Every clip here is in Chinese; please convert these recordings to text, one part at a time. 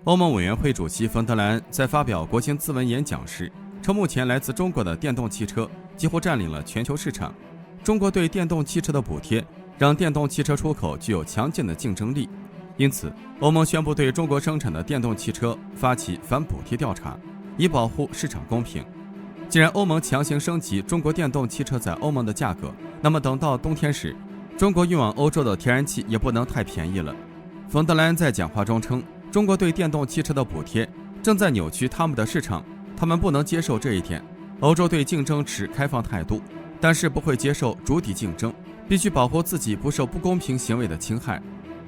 欧盟委员会主席冯德莱恩在发表国情咨文演讲时称，目前来自中国的电动汽车几乎占领了全球市场。中国对电动汽车的补贴让电动汽车出口具有强劲的竞争力，因此欧盟宣布对中国生产的电动汽车发起反补贴调查，以保护市场公平。既然欧盟强行升级中国电动汽车在欧盟的价格，那么等到冬天时，中国运往欧洲的天然气也不能太便宜了。冯德莱恩在讲话中称，中国对电动汽车的补贴正在扭曲他们的市场，他们不能接受这一点。欧洲对竞争持开放态度，但是不会接受逐底竞争，必须保护自己不受不公平行为的侵害。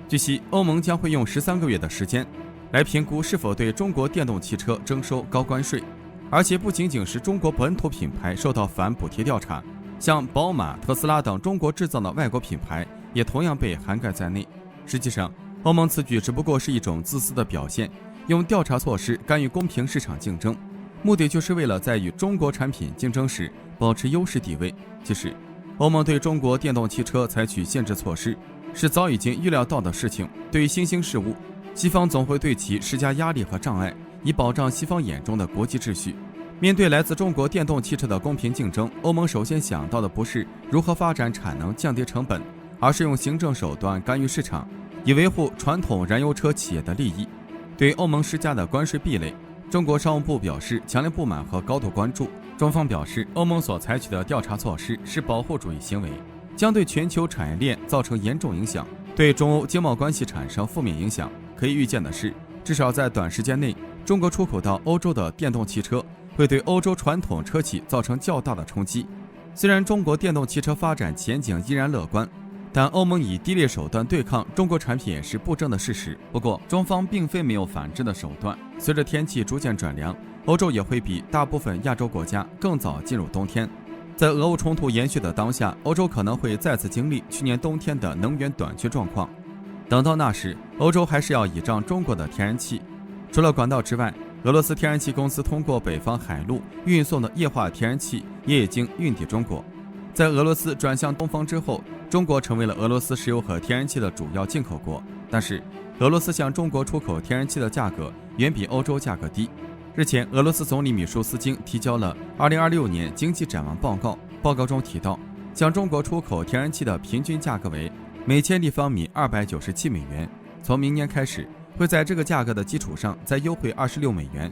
据悉，欧盟将会用13个月的时间来评估是否对中国电动汽车征收高关税，而且不仅仅是中国本土品牌受到反补贴调查，像宝马、特斯拉等中国制造的外国品牌也同样被涵盖在内。实际上，欧盟此举只不过是一种自私的表现，用调查措施干预公平市场竞争，目的就是为了在与中国产品竞争时保持优势地位。其实，欧盟对中国电动汽车采取限制措施是早已经预料到的事情。对于新兴事物，西方总会对其施加压力和障碍，以保障西方眼中的国际秩序。面对来自中国电动汽车的公平竞争，欧盟首先想到的不是如何发展产能、降低成本，而是用行政手段干预市场，以维护传统燃油车企业的利益。对欧盟施加的关税壁垒，中国商务部表示强烈不满和高度关注。中方表示，欧盟所采取的调查措施是保护主义行为，将对全球产业链造成严重影响，对中欧经贸关系产生负面影响。可以预见的是，至少在短时间内，中国出口到欧洲的电动汽车会对欧洲传统车企造成较大的冲击。虽然中国电动汽车发展前景依然乐观，但欧盟以低劣手段对抗中国产品也是不争的事实。不过，中方并非没有反制的手段。随着天气逐渐转凉，欧洲也会比大部分亚洲国家更早进入冬天。在俄乌冲突延续的当下，欧洲可能会再次经历去年冬天的能源短缺状况。等到那时，欧洲还是要倚仗中国的天然气。除了管道之外，俄罗斯天然气公司通过北方海路运送的液化天然气也已经运抵中国。在俄罗斯转向东方之后，中国成为了俄罗斯石油和天然气的主要进口国。但是，俄罗斯向中国出口天然气的价格远比欧洲价格低。日前，俄罗斯总理米舒斯京提交了2026年经济展望报告，报告中提到，向中国出口天然气的平均价格为每千立方米297美元，从明年开始会在这个价格的基础上再优惠26美元。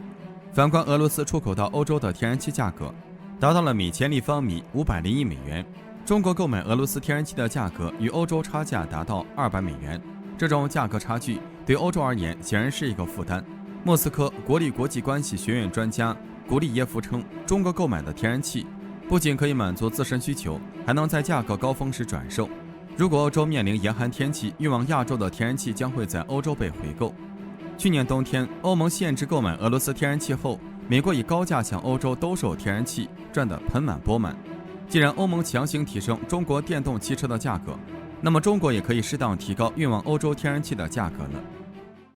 反观俄罗斯出口到欧洲的天然气价格达到了每千立方米501美元，中国购买俄罗斯天然气的价格与欧洲差价达到200美元。这种价格差距对欧洲而言显然是一个负担。莫斯科国立国际关系学院专家古利耶夫称，中国购买的天然气不仅可以满足自身需求，还能在价格高峰时转售。如果欧洲面临严寒天气，运往亚洲的天然气将会在欧洲被回购。去年冬天，欧盟限制购买俄罗斯天然气后，美国以高价向欧洲兜售天然气，赚得盆满钵满。既然欧盟强行提升中国电动汽车的价格，那么中国也可以适当提高运往欧洲天然气的价格了。